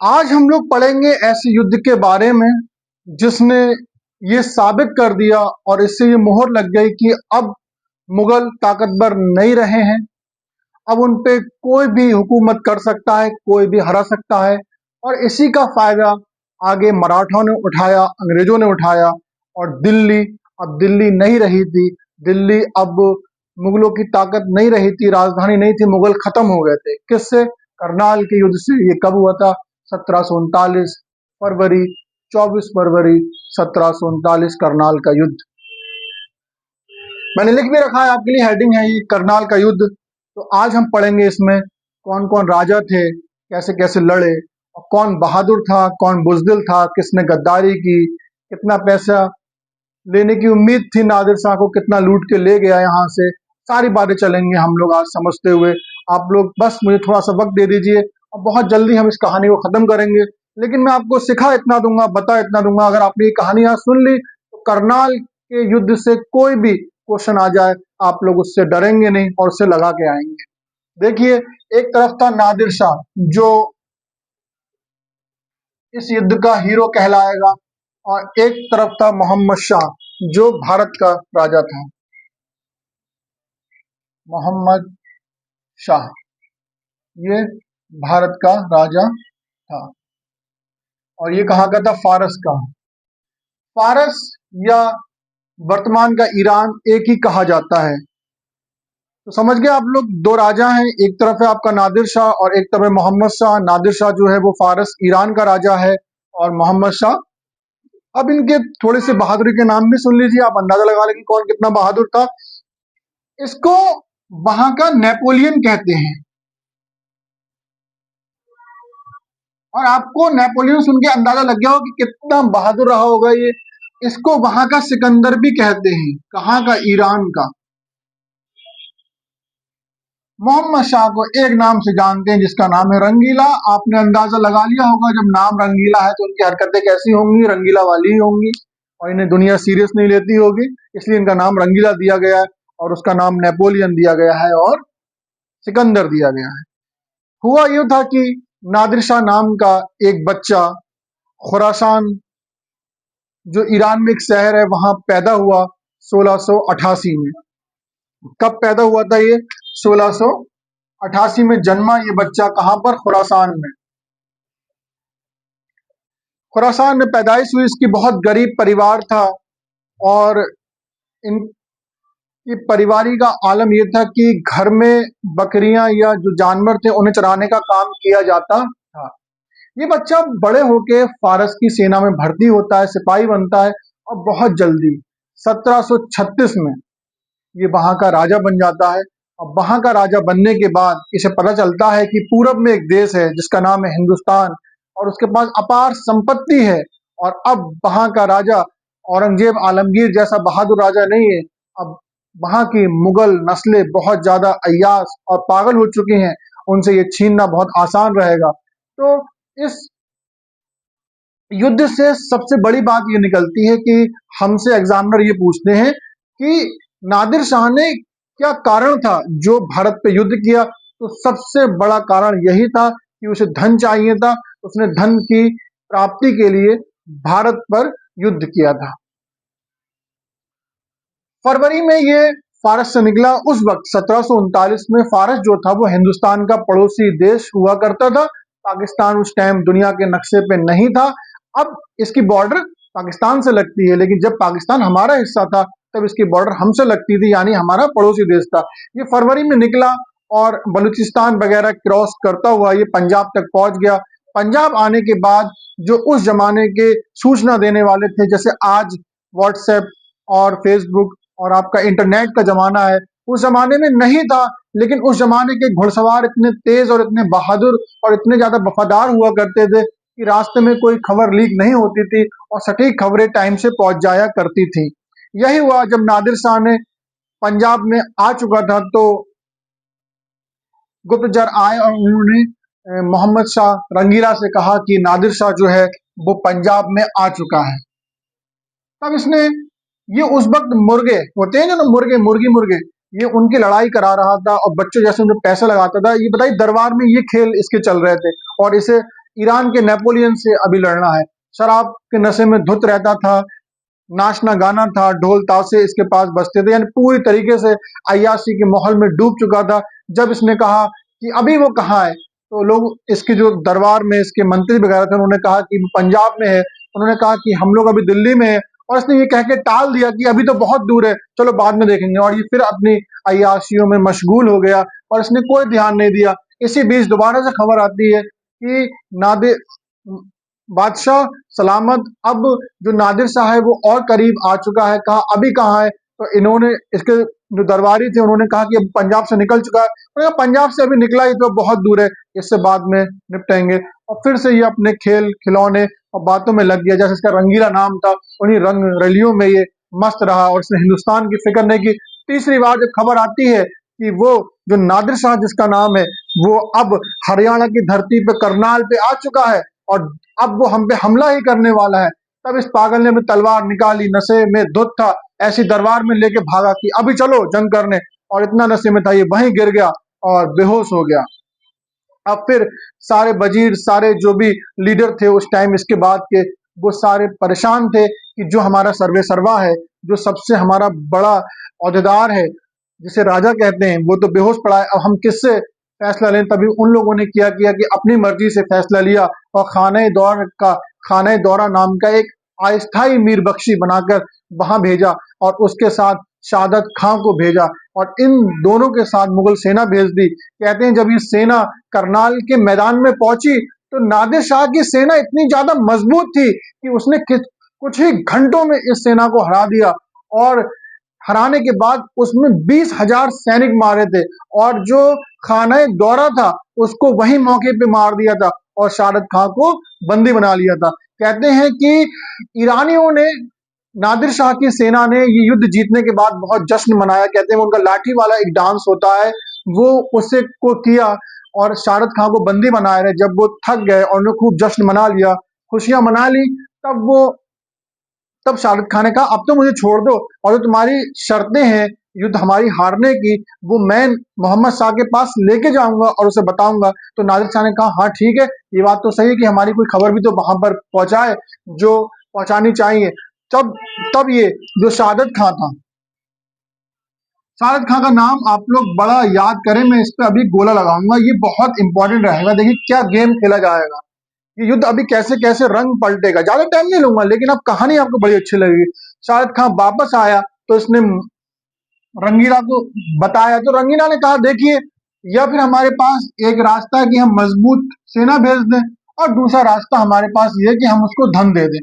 आज हम लोग पढ़ेंगे ऐसे युद्ध के बारे में जिसने ये साबित कर दिया और इससे ये मोहर लग गई कि अब मुगल ताकतवर नहीं रहे हैं। अब उन पे कोई भी हुकूमत कर सकता है, कोई भी हरा सकता है। और इसी का फायदा आगे मराठों ने उठाया, अंग्रेजों ने उठाया। और दिल्ली अब दिल्ली नहीं रही थी। दिल्ली अब मुगलों की ताकत नहीं रही थी, राजधानी नहीं थी। मुगल खत्म हो गए थे। किससे? करनाल के युद्ध से। ये कब हुआ था? 1739 फरवरी, 24 फरवरी 1739 करनाल का युद्ध। मैंने लिख भी रखा है आपके लिए, हेडिंग है ये, करनाल का युद्ध। तो आज हम पढ़ेंगे इसमें कौन कौन राजा थे, कैसे कैसे लड़े, और कौन बहादुर था, कौन बुजदिल था, किसने गद्दारी की, कितना पैसा लेने की उम्मीद थी नादिर शाह को, कितना लूट के ले गया यहाँ से। सारी बातें चलेंगे हम लोग आज समझते हुए। आप लोग बस मुझे थोड़ा सा वक्त दे दीजिए और बहुत जल्दी हम इस कहानी को खत्म करेंगे। लेकिन मैं आपको सिखा इतना दूंगा, बता इतना दूंगा, अगर आपने ये कहानी आज सुन ली तो करनाल के युद्ध से कोई भी क्वेश्चन आ जाए आप लोग उससे डरेंगे नहीं और उससे लगा के आएंगे। देखिए, एक तरफ था नादिर शाह जो इस युद्ध का हीरो कहलाएगा, और एक तरफ था मोहम्मद शाह जो भारत का राजा था। मोहम्मद शाह ये भारत का राजा था और ये कहाँ का था? फारस का। फारस या वर्तमान का ईरान एक ही कहा जाता है। तो समझ गए आप लोग, दो राजा हैं, एक तरफ है आपका नादिर शाह और एक तरफ है मोहम्मद शाह। नादिर शाह जो है वो फारस ईरान का राजा है और मोहम्मद शाह। अब इनके थोड़े से बहादुरी के नाम भी सुन लीजिए, आप अंदाजा लगा लेंगे कौन कितना बहादुर था। इसको वहां का नेपोलियन कहते हैं। और आपको नेपोलियन सुन के अंदाजा लग गया हो कि कितना बहादुर रहा होगा ये। इसको वहां का सिकंदर भी कहते हैं। कहाँ का? ईरान का। मोहम्मद शाह को एक नाम से जानते हैं जिसका नाम है रंगीला। आपने अंदाजा लगा लिया होगा, जब नाम रंगीला है तो उनकी हरकतें कैसी होंगी? रंगीला वाली ही होंगी और इन्हें दुनिया सीरियस नहीं लेती होगी, इसलिए इनका नाम रंगीला दिया गया है और उसका नाम नेपोलियन दिया गया है और सिकंदर दिया गया है। हुआ यूं था कि नादिर शाह नाम का एक बच्चा खुरासान जो ईरान में एक शहर है वहां पैदा हुआ 1688 में। कब पैदा हुआ था ये? 1688 में जन्मा ये बच्चा। कहां पर? खुरासान में। खुरासान में पैदाइश हुई। इसकी बहुत गरीब परिवार था और इनकी परिवारी का आलम यह था कि घर में बकरियां या जो जानवर थे उन्हें चराने का काम किया जाता था। ये बच्चा बड़े होके फारस की सेना में भर्ती होता है, सिपाही बनता है और बहुत जल्दी 1736 में ये वहां का राजा बन जाता है। और वहां का राजा बनने के बाद इसे पता चलता है कि पूरब में एक देश है जिसका नाम है हिंदुस्तान और उसके पास अपार संपत्ति है। और अब वहां का राजा औरंगजेब आलमगीर जैसा बहादुर राजा नहीं है। अब वहां की मुगल नस्लें बहुत ज्यादा अय्याश और पागल हो चुकी हैं, उनसे ये छीनना बहुत आसान रहेगा। तो इस युद्ध से सबसे बड़ी बात ये निकलती है कि हमसे एग्जामिनर ये पूछते हैं कि नादिर शाह ने क्या कारण था जो भारत पे युद्ध किया। तो सबसे बड़ा कारण यही था कि उसे धन चाहिए था। उसने धन की प्राप्ति के लिए भारत पर युद्ध किया था। फरवरी में ये फारस से निकला। उस वक्त 1739 में फारस जो था वो हिंदुस्तान का पड़ोसी देश हुआ करता था। पाकिस्तान उस टाइम दुनिया के नक्शे पे नहीं था। अब इसकी बॉर्डर पाकिस्तान से लगती है, लेकिन जब पाकिस्तान हमारा हिस्सा था तब इसकी बॉर्डर हमसे लगती थी, यानी हमारा पड़ोसी देश था। ये फरवरी में निकला और बलूचिस्तान वगैरह क्रॉस करता हुआ ये पंजाब तक पहुंच गया। पंजाब आने के बाद जो उस जमाने के सूचना देने वाले थे, जैसे आज व्हाट्सएप और फेसबुक और आपका इंटरनेट का जमाना है, उस जमाने में नहीं था। लेकिन उस जमाने के घुड़सवार इतने तेज और इतने बहादुर और इतने ज्यादा वफादार हुआ करते थे कि रास्ते में कोई खबर लीक नहीं होती थी और सटीक खबरें टाइम से पहुंच जाया करती थी। यही हुआ जब नादिर शाह ने पंजाब में आ चुका था तो गुप्तचर आए और उन्होंने मोहम्मद शाह रंगीला से कहा कि नादिर शाह जो है वो पंजाब में आ चुका है। तब इसने ये उस वक्त मुर्गे होते हैं ना, मुर्गे ये उनकी लड़ाई करा रहा था और बच्चों जैसे उनको पैसा लगाता था। ये बताइए दरबार में ये खेल इसके चल रहे थे और इसे ईरान के नेपोलियन से अभी लड़ना है। शराब के नशे में धुत रहता था, नाचना गाना था, ढोल ताशे इसके पास बजते थे, यानी पूरी तरीके से अय्याशी के माहौल में डूब चुका था। जब इसने कहा कि अभी वो कहाँ है, तो लोग इसके जो दरबार में इसके मंत्री वगैरह थे उन्होंने कहा कि वो पंजाब में है। उन्होंने कहा कि हम लोग अभी दिल्ली में है, और इसने ये कह के टाल दिया कि अभी तो बहुत दूर है, चलो बाद में देखेंगे, और ये फिर अपनी अय्याशियों में मशगूल हो गया और इसने कोई ध्यान नहीं दिया। इसी बीच दोबारा से खबर आती है कि नादिर बादशाह सलामत अब जो नादिर शाह है वो और करीब आ चुका है। कहा अभी कहाँ है, तो इन्होंने इसके जो दरबारी थे उन्होंने कहा कि अब पंजाब से निकल चुका है। उन्होंने कहा पंजाब से अभी निकला ही तो बहुत दूर है, इससे बाद में निपटेंगे। और फिर से ये अपने खेल खिलौने और बातों में लग गया। जैसे इसका रंगीला नाम था, उन्हीं रंग रलियों में ये मस्त रहा और इसने हिंदुस्तान की फिक्र नहीं की। तीसरी बार जब खबर आती है कि वो जो नादिर शाह जिसका नाम है वो अब हरियाणा की धरती पे करनाल पे आ चुका है और अब वो हम पे हमला ही करने वाला है, तब इस पागल ने अपनी तलवार निकाली, नशे में धुत था, ऐसी दरबार में लेके भागा कि अभी चलो जंग करने, और इतना नशे में था ये वहीं गिर गया और बेहोश हो गया। अब फिर सारे वजीर, सारे जो भी लीडर थे उस टाइम इसके बाद के, वो सारे परेशान थे कि जो हमारा सर्वे सर्वा है, जो सबसे हमारा बड़ा औहदेदार है जिसे राजा कहते हैं, वो तो बेहोश पड़ा है, अब हम किससे फैसला लें। तभी उन लोगों ने किया कि अपनी मर्जी से फैसला लिया और खाने दौरा नाम का एक अस्थाई मीर बख्शी बनाकर वहां भेजा और उसके साथ शादत खां को भेजा और इन दोनों के साथ मुगल सेना भेज दी। कहते हैं जब ये सेना करनाल के मैदान में पहुंची तो नादिर शाह की सेना इतनी ज्यादा मजबूत थी कि उसने कुछ ही घंटों में इस सेना को हरा दिया, और हराने के बाद उसमें 20,000 सैनिक मारे थे, और जो खाना दौरा था उसको वहीं मौके पे मार दिया था और शारद खां को बंदी बना लिया था। कहते हैं कि ईरानियों ने, नादिर शाह की सेना ने ये युद्ध जीतने के बाद बहुत जश्न मनाया। कहते हैं उनका लाठी वाला एक डांस होता है, वो उसे को किया और शारद खां को बंदी बनाए रहे। जब वो थक गए और उन्होंने खूब जश्न मना लिया, खुशियां मना ली, तब शाहरुख खान ने कहा अब तो मुझे छोड़ दो, और जो तुम्हारी शर्तें हैं युद्ध हमारी हारने की, वो मैं मोहम्मद शाह के पास लेके जाऊंगा और उसे बताऊंगा। तो नादिर शाह ने कहा हाँ ठीक है, ये बात तो सही है कि हमारी कोई खबर भी तो वहां पर पहुंचाए जो पहुंचानी चाहिए। तब तब ये जो शादत खां था, शाहरुख खां का नाम आप लोग बड़ा याद करें, मैं इस पे अभी गोला लगाऊंगा, ये बहुत इंपॉर्टेंट रहेगा। देखिए क्या गेम खेला जाएगा, ये युद्ध अभी कैसे कैसे रंग पलटेगा। ज्यादा टाइम नहीं लूंगा लेकिन अब कहानी आपको बड़ी अच्छी लगेगी। शाहिद खान वापस आया तो इसने रंगीला को बताया, तो रंगीला ने कहा देखिए, या फिर हमारे पास एक रास्ता है कि हम मजबूत सेना भेज दें, और दूसरा रास्ता हमारे पास ये है कि हम उसको धन दे दें।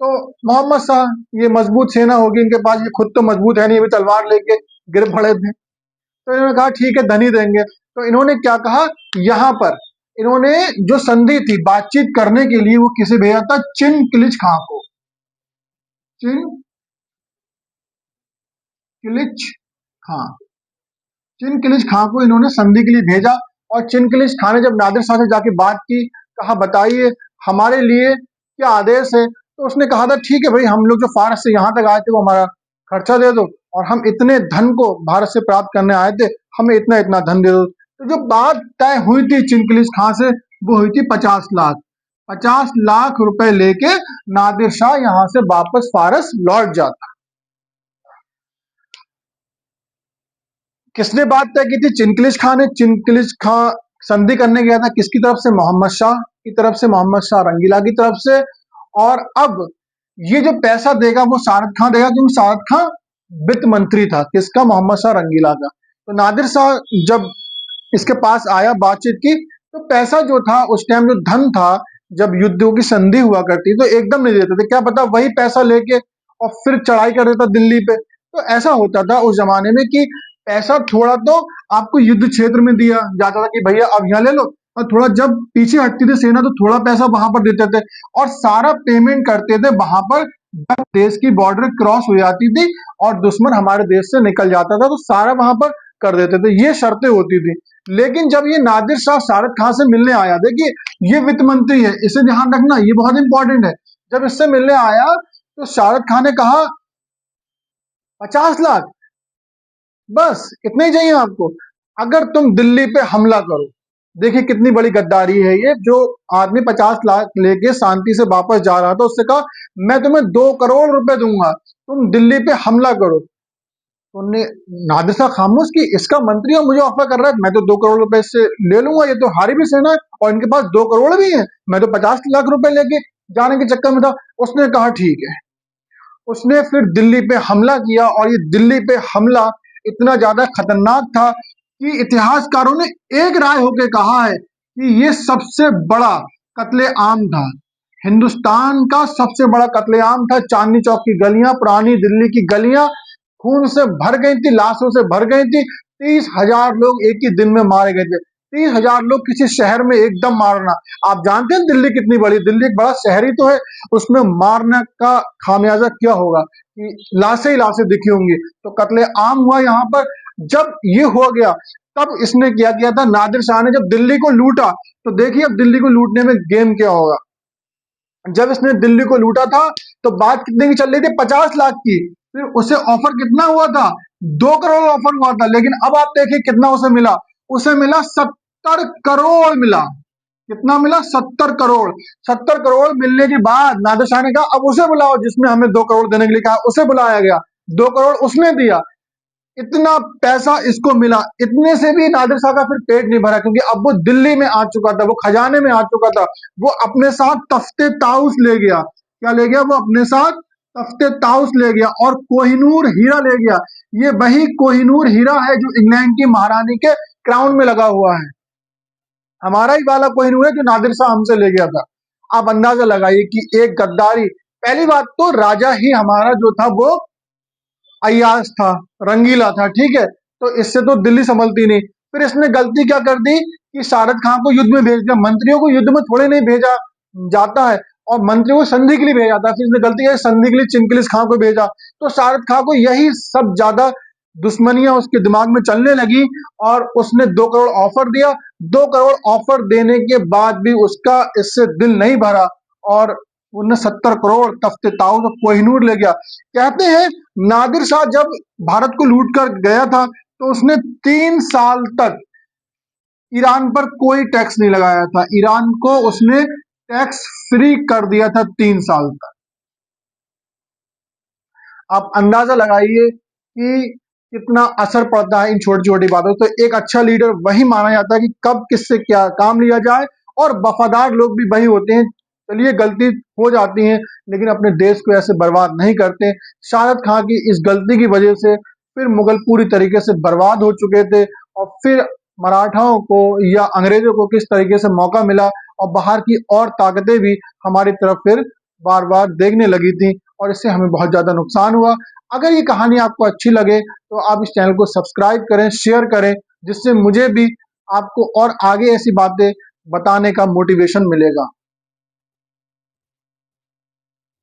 तो मोहम्मद शाह, ये मजबूत सेना होगी इनके पास, ये खुद तो मजबूत है नहीं, अभी तलवार लेके गिर पड़े थे, तो इन्होंने कहा ठीक है धन ही देंगे। तो इन्होंने क्या कहा, यहाँ पर इन्होंने जो संधि थी बातचीत करने के लिए, वो किसे भेजा था, चिन किलिच खां को। चिन किलिच खां, चिन किलिच खां को इन्होंने संधि के लिए भेजा, और चिन किलिच खां ने जब नादिर शाह से जाके बात की, कहा बताइए हमारे लिए क्या आदेश है। तो उसने कहा था ठीक है भाई, हम लोग जो फारस से यहाँ तक आए थे वो हमारा खर्चा दे दो, और हम इतने धन को भारत से प्राप्त करने आए थे, हमें इतना इतना धन दे दो। तो जो बात तय हुई थी चिन किलिच खां से, वो हुई थी 50 लाख। 50 लाख रुपए लेके नादिर शाह यहाँ से वापस फारस लौट जाता। किसने बात तय की थी, चिनकिलिश खां ने। चिनकिलिश खां संधि करने गया था किसकी तरफ से, मोहम्मद शाह की तरफ से, मोहम्मद शाह रंगीला की तरफ से। और अब ये जो पैसा देगा वो शारद खां देगा, क्योंकि शारद खां वित्त मंत्री था किसका, मोहम्मद शाह रंगीला का। तो नादिर शाह जब इसके पास आया बातचीत की, तो पैसा जो था उस टाइम जो धन था, जब युद्धों की संधि हुआ करती तो एकदम नहीं देते थे, क्या पता वही पैसा लेके और फिर चढ़ाई कर देता दिल्ली पे। तो ऐसा होता था उस जमाने में कि पैसा थोड़ा तो आपको युद्ध क्षेत्र में दिया जाता था कि भैया अब यहाँ ले लो, और थोड़ा जब पीछे हटती थी सेना तो थोड़ा पैसा वहां पर देते थे, और सारा पेमेंट करते थे वहां पर जब देश की बॉर्डर क्रॉस हो जाती थी और दुश्मन हमारे देश से निकल जाता था, तो सारा वहां पर कर देते थे, ये शर्तें होती थी। लेकिन जब ये नादिर शाह शाहरुख खान से मिलने आया, देखिए ये वित्त मंत्री है, इसे ध्यान रखना, ये बहुत इंपॉर्टेंट है। जब इससे मिलने आया तो शाहरुख खान ने कहा 50 लाख, बस इतने ही चाहिए आपको, अगर तुम दिल्ली पे हमला करो, देखिए कितनी बड़ी गद्दारी है ये। जो आदमी 50 लाख लेके शांति से वापस जा रहा था, उससे कहा मैं तुम्हें 2 करोड़ रुपए दूंगा, तुम दिल्ली पे हमला करो। तो उनने, नादिर शाह खामोश की, इसका मंत्री और मुझे ऑफर कर रहा है, मैं तो 2 करोड़ रुपए इससे ले लूंगा, ये तो हारी भी सेना है और इनके पास 2 करोड़ भी है, मैं तो 50 लाख रुपए लेके जाने के चक्कर में था। उसने कहा ठीक है। उसने फिर दिल्ली पे हमला किया और ये दिल्ली पे हमला इतना ज्यादा खतरनाक था कि इतिहासकारों ने एक राय होकर कहा है कि ये सबसे बड़ा कत्ले आम था, हिंदुस्तान का सबसे बड़ा कत्लेआम था। चांदनी चौक की गलियां, पुरानी दिल्ली की गलियां खून से भर गई थी, लाशों से भर गई थी। 30,000 लोग एक ही दिन में मारे गए थे। 30,000 लोग किसी शहर में एकदम मारना, आप जानते हैं दिल्ली कितनी बड़ी, दिल्ली एक बड़ा शहर ही तो है, उसमें मारने का खामियाजा क्या होगा कि लाशें ही लाशें दिखी होंगी। तो कत्ले आम हुआ यहाँ पर। जब ये हो गया तब इसने क्या किया था, नादिर शाह ने जब दिल्ली को लूटा, तो देखिए अब दिल्ली को लूटने में गेम क्या होगा। जब इसने दिल्ली को लूटा था तो बात कितने की चल रही थी, 50 लाख की। फिर उसे ऑफर कितना हुआ था, 2 करोड़ ऑफर हुआ था। लेकिन अब आप देखिए कितना उसे मिला 70 करोड़ मिला। कितना मिला, 70 करोड़। 70 करोड़ मिलने के बाद नादिर शाह ने कहा अब उसे बुलाओ जिसने हमें 2 करोड़ देने के लिए कहा। उसे बुलाया गया, 2 करोड़ उसने दिया। इतना पैसा इसको मिला, इतने से भी नादिर शाह का फिर पेट नहीं भरा, क्योंकि अब वो दिल्ली में आ चुका था, वो खजाने में आ चुका था। वो अपने साथ तख्ते ताउस ले गया। क्या ले गया वो अपने साथ, तख्ते ताउस ले गया और कोहिनूर हीरा ले गया। ये वही कोहिनूर हीरा है जो इंग्लैंड की महारानी के क्राउन में लगा हुआ है, हमारा ही वाला कोहिनूर है जो नादिर शाह हमसे ले गया था। आप अंदाजा लगाइए कि एक गद्दारी। पहली बात तो राजा ही हमारा जो था वो अय्याश था, रंगीला था, ठीक है, तो इससे तो दिल्ली संभलती नहीं। फिर इसने गलती क्या कर दी कि शारद खान को युद्ध में भेज दिया। मंत्रियों को युद्ध में थोड़े नहीं भेजा जाता है, और मंत्रियों को संधि के लिए भेजा जाता है। फिर इसने गलती की, संधि के लिए चिंकिलिस खान को भेजा, तो शारद खान को यही सब ज्यादा दुश्मनियां उसके दिमाग में चलने लगी और उसने 2 करोड़ ऑफर दिया। 2 करोड़ ऑफर देने के बाद भी उसका इससे दिल नहीं भरा और उन्हें 70 करोड़ तख्ते ताउस और कोहिनूर ले गया। कहते हैं नादिर शाह जब भारत को लूट कर गया था तो उसने 3 साल तक ईरान पर कोई टैक्स नहीं लगाया था। ईरान को उसने टैक्स फ्री कर दिया था 3 साल तक। आप अंदाजा लगाइए कि कितना असर पड़ता है इन छोटी छोटी बातों। तो एक अच्छा लीडर वही माना जाता है कि कब किससे क्या काम लिया जाए, और वफादार लोग भी वही होते हैं। चलिए गलती हो जाती है लेकिन अपने देश को ऐसे बर्बाद नहीं करते। शाहिद खान की इस गलती की वजह से फिर मुगल पूरी तरीके से बर्बाद हो चुके थे, और फिर मराठाओं को या अंग्रेजों को किस तरीके से मौका मिला और बाहर की और ताकतें भी हमारी तरफ फिर बार बार देखने लगी थी, और इससे हमें बहुत ज्यादा नुकसान हुआ। अगर ये कहानी आपको अच्छी लगे तो आप इस चैनल को सब्सक्राइब करें, शेयर करें, जिससे मुझे भी आपको और आगे ऐसी बातें बताने का मोटिवेशन मिलेगा।